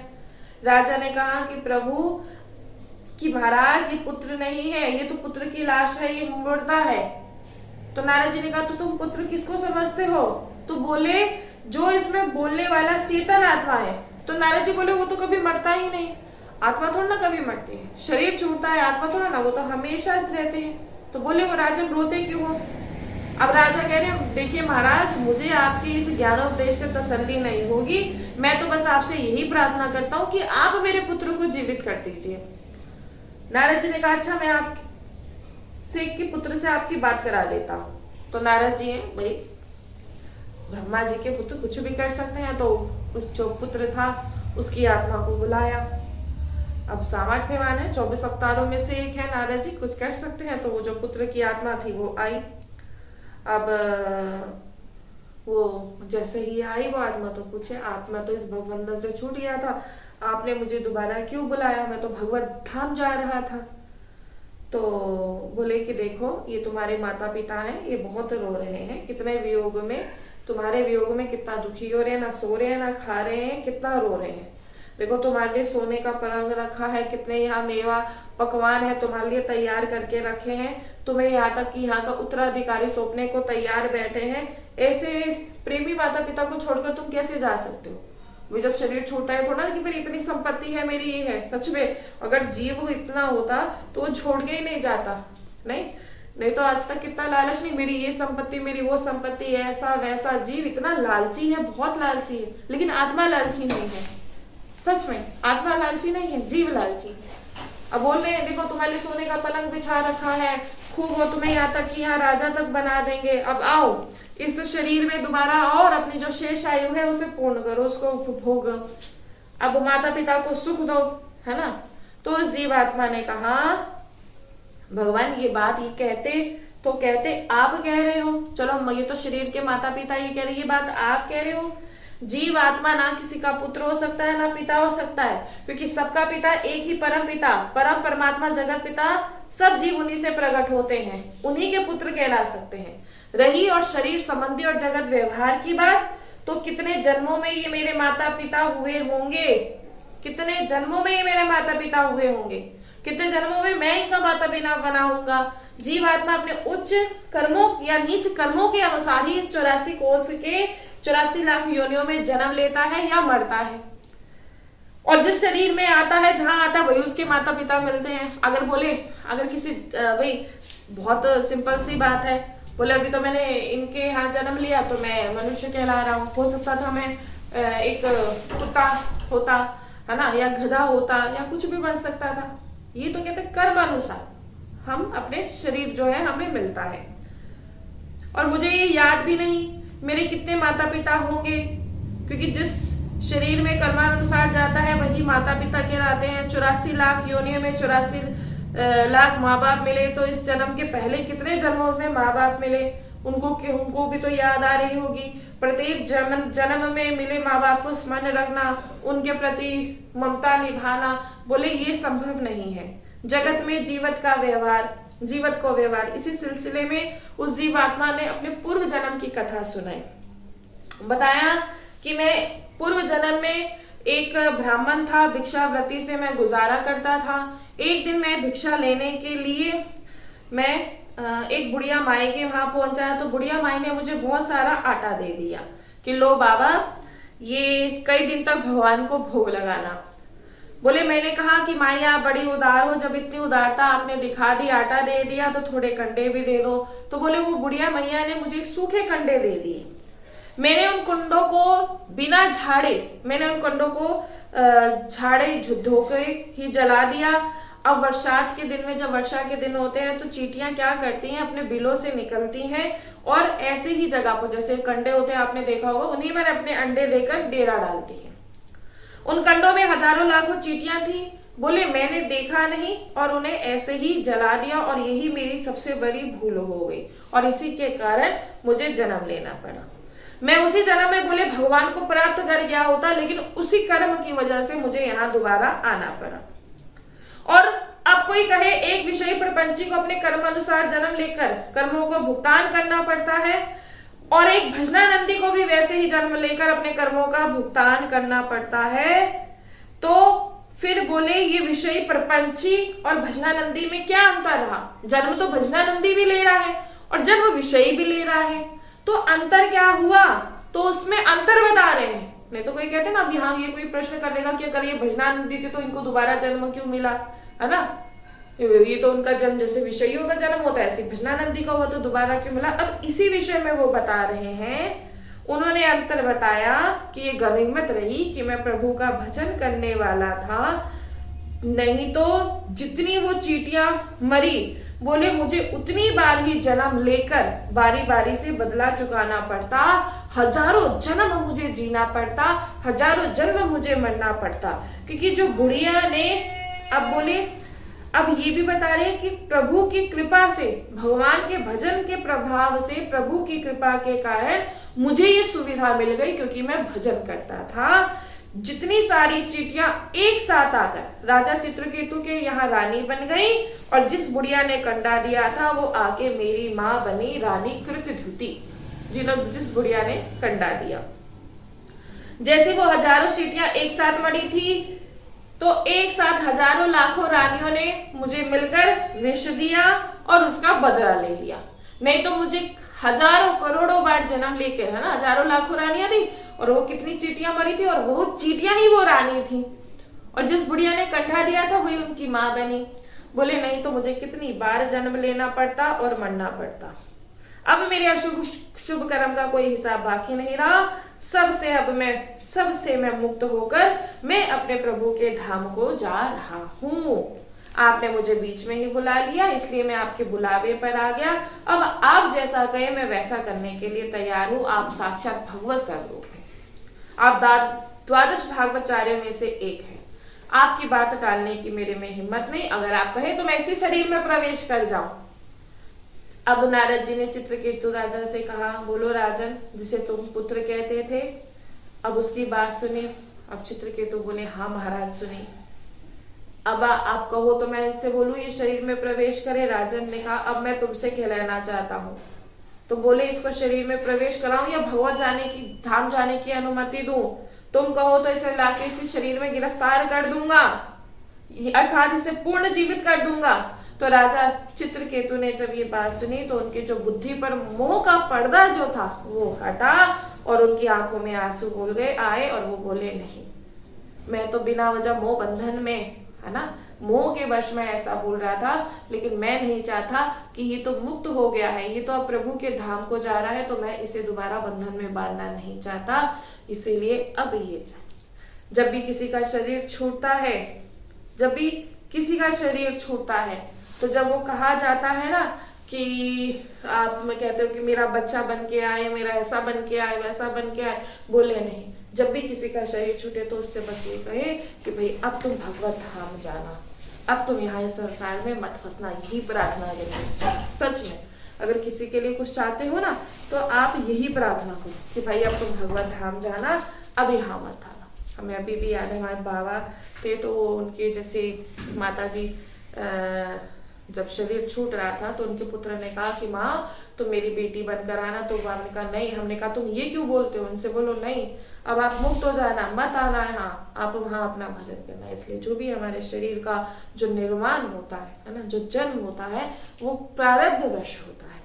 राजा ने कहा कि प्रभु कि महाराज ये पुत्र नहीं है, ये तो पुत्र की लाश है, ये मुर्दा है। तो नारद जी ने कहा, तो तुम पुत्र किसको समझते हो? तो बोले, जो इसमें बोलने वाला चेतन आत्मा है। तो नारद जी बोले, वो तो कभी मरता ही नहीं, आत्मा थोड़ा ना कभी मरती है, शरीर छूटता है, आत्मा थोड़ा ना, वो तो हमेशा रहते हैं। तो बोले, वो राजन रोते क्यों हो? अब राजा कह रहे, देखिए महाराज मुझे आपके इस ज्ञानोपदेश से तसल्ली नहीं होगी, मैं तो बस आपसे यही प्रार्थना करता हूँ कि आप मेरे पुत्र को जीवित कर दीजिए। नारद जी ने कहा, अच्छा मैं आप से कि पुत्र से आपकी बात करा देता हूँ। तो नारद जी हैं भाई ब्रह्मा जी के पुत्र कुछ भी कर सकते हैं, तो उस जो पुत्र था उसकी आत्मा को बुलाया। अब सामर्थ्यवान है, 24 अवतारों में से एक है नारद जी, कुछ कर सकते हैं। तो वो जो पुत्र की आत्मा थी वो आई। अब वो जैसे ही आई वो आत्मा तो पूछे, आत्मा तो इस भवबंधन से छूट गया था, आपने मुझे दोबारा क्यों बुलाया? मैं तो भगवत धाम जा रहा था। तो बोले कि देखो ये तुम्हारे माता पिता हैं, ये बहुत रो रहे हैं, कितने वियोग में, तुम्हारे वियोग में कितना दुखी हो रहे हैं, ना सो रहे हैं ना खा रहे हैं, कितना रो रहे हैं। देखो तुम्हारे लिए सोने का पलंग रखा है, कितने यहाँ मेवा पकवान है तुम्हारे लिए तैयार करके रखे हैं, तुम्हें यहाँ तक कि यहाँ का उत्तराधिकारी सौंपने को तैयार बैठे हैं। ऐसे प्रेमी माता पिता को छोड़कर तुम कैसे जा सकते हो? वो जब शरीर छोटा है थोड़ा कि मेरी इतनी संपत्ति है, मेरी ये है। सच में अगर जीव इतना होता तो वो छोड़ के ही नहीं जाता, नहीं। नहीं तो आज तक कितना लालच नहीं, मेरी ये संपत्ति, मेरी वो संपत्ति, ऐसा वैसा। जीव इतना लालची है, बहुत लालची है, लेकिन आत्मा लालची नहीं है। सच में आत्मा लालची नहीं है, जीव लालची। अब बोल रहे हैं देखो तुम्हारे लिए सोने का पलंग बिछा रखा है, खूब वो तुम्हें यहाँ तक कि यहाँ राजा तक बना देंगे, अब आओ इस शरीर में दोबारा आओ और अपनी जो शेष आयु है उसे पूर्ण करो, उसको उपभोग, अब माता पिता को सुख दो, है ना। तो उस जीवात्मा ने कहा भगवान ये बात ये कहते आप कह रहे हो, चलो ये तो शरीर के माता पिता ये कह रहे, ये बात आप कह रहे हो। जीव आत्मा ना किसी का पुत्र हो सकता है ना पिता हो सकता है, क्योंकि सबका पिता एक ही परम पिता, परम परमात्मा जगत पिता, सब जीव उन्हीं से प्रकट होते हैं, उन्हीं के पुत्र कहला सकते हैं। रही और शरीर संबंधी और जगत व्यवहार की बात, तो कितने जन्मों में ये मेरे माता पिता हुए होंगे, कितने जन्मों में ये मेरे माता पिता हुए होंगे, कितने जन्मों में मैं इनका माता पिता बनाऊंगा। जीव आत्मा अपने उच्च कर्मों या नीच कर्मों के अनुसार ही इस 84 कोष के 84 लाख योनियों में जन्म लेता है या मरता है, और जिस शरीर में आता है, जहां आता है वही उसके माता पिता मिलते हैं। अगर किसी भाई बहुत सिंपल सी बात है, बोले अभी तो मैंने इनके यहाँ जन्म लिया तो मैं मनुष्य कहला रहा हूँ, हो सकता था मैं एक कुत्ता होता, है ना, या गधा होता, या कुछ भी बन सकता था। ये तो कहते कर्म अनुसार हम अपने शरीर जो है हमें मिलता है। और मुझे ये याद भी नहीं मेरे कितने माता पिता होंगे, क्योंकि जिस शरीर में कर्मानुसार जाता है वही माता पिता कहलाते हैं। 84 लाख योनियों में 84 लाख माँ बाप मिले, तो इस जन्म के पहले कितने जन्मों में माँ बाप मिले, उनको भी तो याद आ रही होगी। प्रत्येक जन्म में मिले माँ बाप को स्मरण रखना, उनके प्रति ममता निभाना, बोले ये संभव नहीं है। जगत में जीवत को व्यवहार, इसी सिलसिले में उस जीवात्मा ने अपने पूर्व जन्म की कथा सुनाई। बताया कि मैं पूर्व जन्म में एक ब्राह्मण था, भिक्षावृत्ति से मैं गुजारा करता था। एक दिन मैं भिक्षा लेने के लिए मैं एक बुढ़िया माई के वहां पहुंचा, तो बुढ़िया माई ने मुझे बहुत सारा आटा दे दिया कि लो बाबा ये कई दिन तक भगवान को भोग लगाना। बोले मैंने कहा कि माई आप बड़ी उदार हो, जब इतनी उदारता आपने दिखा दी, आटा दे दिया तो थोड़े कंडे भी दे दो। तो बोले वो बुढ़िया मैया ने मुझे सूखे कंडे दे दिए। मैंने उन कुंडों को बिना झाड़े, धोके ही जला दिया। अब बरसात के दिन में, जब वर्षा के दिन होते हैं, तो चींटियां क्या करती हैं, अपने बिलों से निकलती हैं और ऐसे ही जगह पर, जैसे कंडे होते हैं आपने देखा होगा, उन्हीं में अपने अंडे देकर डेरा डालती है। उन कंडों में हजारों लाखों चींटियां थी। बोले मैंने देखा नहीं और उन्हें ऐसे ही जला दिया, और यही मेरी सबसे बड़ी भूल हो गई, और इसी के कारण मुझे जन्म लेना पड़ा। मैं उसी जन्म में बोले भगवान को प्राप्त कर गया होता, लेकिन उसी कर्म की वजह से मुझे यहाँ दोबारा आना पड़ा। और अब कोई कहे एक विषयी प्रपंची को अपने कर्म अनुसार जन्म लेकर कर्मों को भुगतान करना पड़ता है, और एक भजनानंदी को भी वैसे ही जन्म लेकर अपने कर्मों का भुगतान करना पड़ता है। तो फिर बोले ये विषयी प्रपंची और भजनानंदी में क्या अंतर रहा? जन्म तो भजनानंदी भी ले रहा है और जन्म विषयी भी ले रहा है, तो अंतर क्या हुआ? तो उसमें अंतर बता रहे हैं। नहीं तो कोई कहते ना, अभी हाँ ये कोई प्रश्न कर देगा कि अगर ये भजनानंदी थे तो इनको दोबारा जन्म क्यों मिला, है ना, ये तो उनका जन्म जैसे विषयों का जन्म होता है ऐसे भजनानंदी का हुआ, तो दोबारा क्यों मिला? अब इसी विषय में वो बता रहे हैं। उन्होंने अंतर बताया कि ये गनीमत रही कि मैं प्रभु का भजन करने वाला था, नहीं तो जितनी वो चींटियां मरी, बोले मुझे उतनी बार ही जन्म लेकर बारी बारी से बदला चुकाना पड़ता, हजारों जन्म मुझे जीना पड़ता, हजारों जन्म मुझे मरना पड़ता। क्योंकि जो बुढ़िया ने अब ये भी बता रहे हैं कि प्रभु की कृपा से, भगवान के भजन के प्रभाव से, प्रभु की कृपा के कारण मुझे ये सुविधा मिल गई, क्योंकि मैं भजन करता था। जितनी सारी चींटियां एक साथ आकर राजा चित्रकेतु के यहाँ रानी बन गई, और जिस बुढ़िया ने कंडा दिया था वो आके मेरी माँ बनी रानी कृतधुति, जिस बुढ़िया ने कंडा दिया। जैसे वो हजारों चींटियां एक साथ मरी थी, तो एक साथ हजारों लाखों रानियों ने मुझे मिलकर विष दिया और उसका बदला ले लिया। नहीं तो मुझे हजारों करोड़ों बार जन्म लेके, है ना, हजारों लाखों रानियां थी और वो कितनी चींटियां मरी थी, और वो चींटियां ही वो रानी थी, और जिस बुढ़िया ने कंठा दिया था वही उनकी माँ बनी। बोले नहीं तो मुझे कितनी बार जन्म लेना पड़ता और मरना पड़ता। अब मेरे अशुभ शुभ कर्म का कोई हिसाब बाकी नहीं रहा। सबसे मैं मुक्त होकर मैं अपने प्रभु के धाम को जा रहा हूँ। आपने मुझे बीच में ही बुला लिया, इसलिए मैं आपके बुलावे पर आ गया। अब आप जैसा कहे मैं वैसा करने के लिए तैयार हूँ। आप साक्षात भगवत स्वरूप हैं। आप द्वादश भागवताचार्यों में से एक है। आपकी बात टालने की मेरे में हिम्मत नहीं। अगर आप कहे तो मैं इसी शरीर में प्रवेश कर जाऊं। अब नारद जी ने चित्रकेतु राजा से कहा, बोलो राजन, जिसे तुम पुत्र कहते थे। अब उसकी बात सुनी। अब चित्रकेतु बोले, हाँ महाराज सुनी। अब आप कहो तो मैं इनसे बोलूं ये शरीर में प्रवेश करे। राजन ने कहा, अब मैं तुमसे कहलाना चाहता हूँ। तो बोले, इसको शरीर में प्रवेश कराऊं या भगवत धाम जाने की अनुमति दूं? तुम कहो तो इसे लाके इसी शरीर में गिरफ्तार कर दूंगा, अर्थात इसे पूर्ण जीवित कर दूंगा। तो राजा चित्रकेतु ने जब ये बात सुनी तो उनके जो बुद्धि पर मोह का पर्दा जो था वो हटा और उनकी आंखों में आंसू बोल गए आए और वो बोले, नहीं, मैं तो बिना वजह मोह बंधन में, है ना, मोह के वश में ऐसा बोल रहा था, लेकिन मैं नहीं चाहता कि ये तो मुक्त हो गया है, ये तो अब प्रभु के धाम को जा रहा है, तो मैं इसे दोबारा बंधन में बांधना नहीं चाहता। इसीलिए अब ये जब भी किसी का शरीर छूटता है, तो जब वो कहा जाता है ना कि आप मैं कहते हो कि मेरा बच्चा बन के आए, मेरा ऐसा बन के आए, वैसा बन के आए, बोले नहीं। जब भी किसी का शरीर छूटे तो उससे बस ये कहे कि भाई अब तुम भगवत धाम जाना, अब तुम यहाँ इस संसार में मत फंसना। यही प्रार्थना करें। सच में अगर किसी के लिए कुछ चाहते हो ना तो आप यही प्रार्थना करो कि भाई अब तुम भगवत धाम जाना, अब यहाँ मत आना। हमें अभी भी याद है, हमारे बाबा थे तो उनके जैसे माता जी जब शरीर छूट रहा था तो उनके पुत्र ने कहा कि माँ तुम मेरी बेटी बनकर आना। तो बाबा ने कहा नहीं। हमने कहा तुम ये क्यों बोलते हो? उनसे बोलो नहीं, अब आप मुक्त हो जाना, मत आना है, हाँ आप वहाँ अपना भजन करना। इसलिए जो भी हमारे शरीर का जो निर्माण होता है ना, जो जन्म होता है, वो प्रारब्ध वश होता है,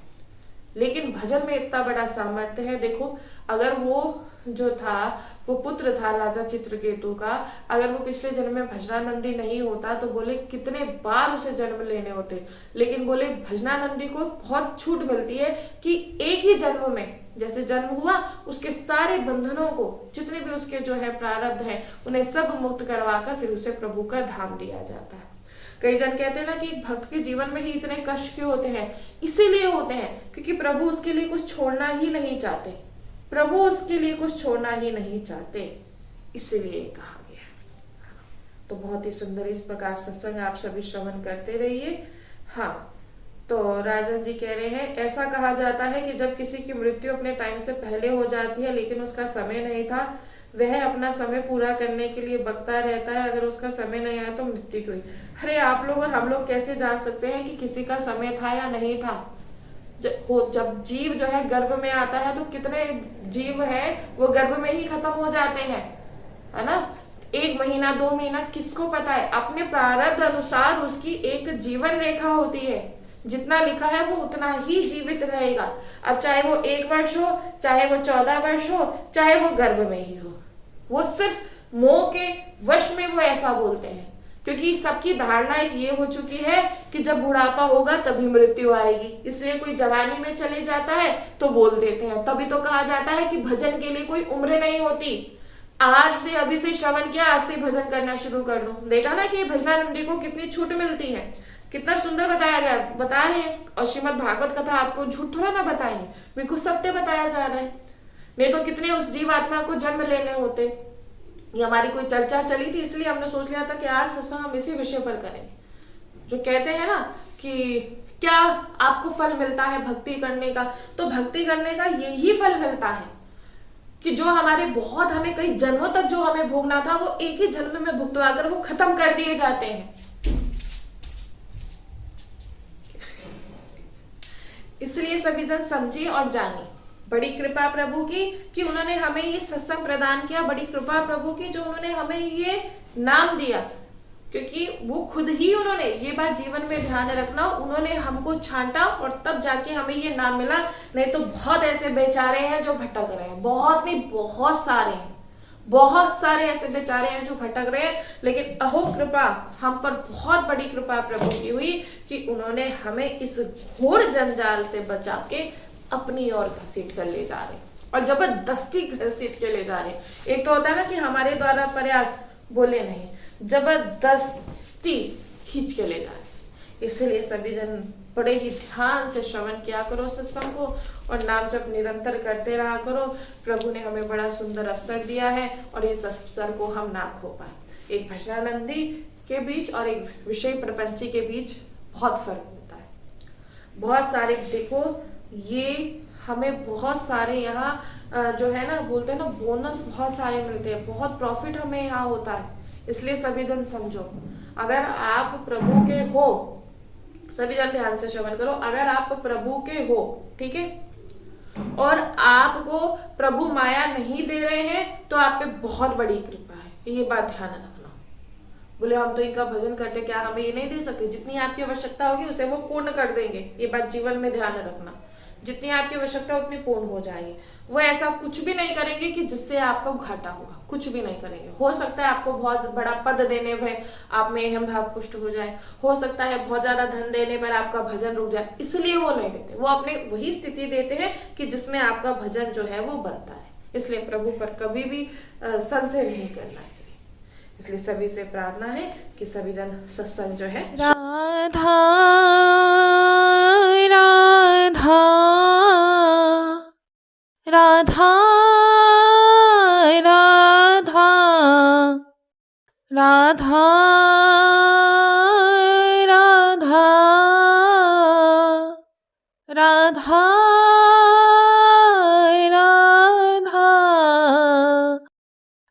लेकिन भजन में इतना बड़ा सामर्थ्य है। देखो, अगर वो जो था वो पुत्र था राजा चित्रकेतु का, अगर वो पिछले जन्म में भजनानंदी नहीं होता तो बोले कितने बार उसे जन्म लेने होते। लेकिन बोले भजनानंदी को बहुत छूट मिलती है कि एक ही जन्म में जैसे जन्म हुआ उसके सारे बंधनों को, जितने भी उसके जो है प्रारब्ध है, उन्हें सब मुक्त करवाकर फिर उसे प्रभु का धाम दिया जाता है। कई जन कहते हैं ना कि भक्त के जीवन में ही इतने कष्ट क्यों होते हैं? इसीलिए होते हैं क्योंकि प्रभु उसके लिए कुछ छोड़ना ही नहीं चाहते। प्रभु उसके लिए कुछ छोड़ना ही नहीं चाहते, इसीलिए कहा गया है। तो बहुत ही सुंदर इस प्रकार सत्संग आप सभी श्रवण करते रहिए। हाँ, तो राजन जी कह रहे हैं, ऐसा कहा जाता है कि जब किसी की मृत्यु अपने टाइम से पहले हो जाती है लेकिन उसका समय नहीं था, वह अपना समय पूरा करने के लिए बकता रहता है। अगर उसका समय नहीं आया तो मृत्यु क्यों? अरे आप लोग और हम लोग कैसे जान सकते हैं कि किसी का समय था या नहीं था? जब जीव जो है गर्भ में आता है तो कितने जीव है वो गर्भ में ही खत्म हो जाते हैं, है ना। 1 महीना 2 महीना किसको पता है? अपने प्रारब्ध अनुसार उसकी एक जीवन रेखा होती है, जितना लिखा है वो उतना ही जीवित रहेगा। अब चाहे वो 1 वर्ष हो, चाहे वो 14 वर्ष हो, चाहे वो गर्भ में ही हो, वो सिर्फ मोह के वश में वो ऐसा बोलते हैं, क्योंकि सबकी धारणा एक ये हो चुकी है कि जब बुढ़ापा होगा तभी मृत्यु आएगी। इसलिए कोई जवानी में चले जाता है तो बोल देते हैं। तभी तो कहा जाता है कि भजन के लिए कोई उम्र नहीं होती। आज से अभी से श्रवण किया, आज से भजन करना शुरू कर दो। देखा ना कि भजनानंदी को कितनी छूट मिलती है, कितना सुंदर बताया गया, बता रहे हैं। और श्रीमद् भागवत कथा आपको झूठ थोड़ा ना बताएंगे, बिल्कुल सत्य बताया जा रहा है। नहीं तो कितने उस जीवात्मा को जन्म लेने होते। ये हमारी कोई चर्चा चली थी, इसलिए हमने सोच लिया था कि आज सत्संग हम इसी विषय पर करेंगे। जो कहते हैं ना कि क्या आपको फल मिलता है भक्ति करने का, तो भक्ति करने का यही फल मिलता है कि जो हमारे बहुत हमें कई जन्मों तक जो हमें भोगना था वो एक ही जन्म में भुगतवा कर वो खत्म कर दिए जाते हैं। इसलिए सभी जन समझिए और जानिए। बड़ी कृपा प्रभु की कि उन्होंने हमें ये सत्संग प्रदान किया। बड़ी कृपा प्रभु की जो उन्होंने हमें ये नाम दिया, क्योंकि वो खुद ही उन्होंने ये बात जीवन में ध्यान रखना, उन्होंने हमको छांटा और तब जाके हमें ये नाम मिला। नहीं तो बहुत ऐसे बेचारे हैं जो भटक रहे हैं, बहुत नहीं बहुत सारे हैं, बहुत सारे ऐसे बेचारे हैं जो भटक रहे हैं, लेकिन अहो कृपा, हम पर बहुत बड़ी कृपा प्रभु की हुई कि उन्होंने हमें इस घोर जंजाल से बचा के अपनी ओर घसीट कर ले जा रहे हैं, और जबरदस्ती घसीट के ले जा रहे हैं। एक तो होता है ना कि हमारे द्वारा प्रयास, बोले नहीं, जबरदस्ती खींच के ले जा रहे हैं। इसलिए सभी जन बड़े ही ध्यान से श्रवण किया करो सत्संग को, और नाम जप निरंतर करते रहा करो। प्रभु ने हमें बड़ा सुंदर अवसर दिया है, और इस अवसर को हम ना खो पाए। एक भजनानंदी के बीच और एक विषय प्रपंची के बीच बहुत फर्क होता है। बहुत सारे देखो, ये हमें बहुत सारे यहाँ जो है ना, बोलते हैं ना, बोनस बहुत सारे मिलते हैं, बहुत प्रॉफिट हमें यहाँ होता है। इसलिए सभी जन समझो, अगर आप प्रभु के हो, सभी जन ध्यान से श्रवण करो, अगर आप प्रभु के हो, ठीक है, और आपको प्रभु माया नहीं दे रहे हैं, तो आप पे बहुत बड़ी कृपा है, ये बात ध्यान रखना। बोले हम तो इनका भजन करते, क्या हमें ये नहीं दे सकते? जितनी आपकी आवश्यकता होगी उसे वो पूर्ण कर देंगे, ये बात जीवन में ध्यान रखना। जितनी आपकी आवश्यकता उतनी पूर्ण हो जाएगी। वो ऐसा कुछ भी नहीं करेंगे कि जिससे आपको घाटा होगा, कुछ भी नहीं करेंगे। हो सकता है आपको बहुत बड़ा पद देने पर आप में अहम भाव पुष्ट हो जाए, हो सकता है बहुत ज्यादा धन देने पर आपका भजन रुक जाए, इसलिए वो नहीं देते। वो अपने वही स्थिति देते हैं कि जिसमें आपका भजन जो है वो बनता है। इसलिए प्रभु पर कभी भी संशय नहीं करना चाहिए। इसलिए सभी से प्रार्थना है कि सभी जन सत्संग जो है राधा राधा राधा राधा राधा राधा राधा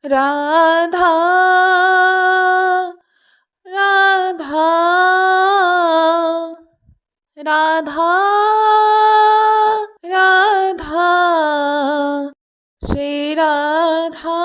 राधा राधा राधा राधा श्री राधा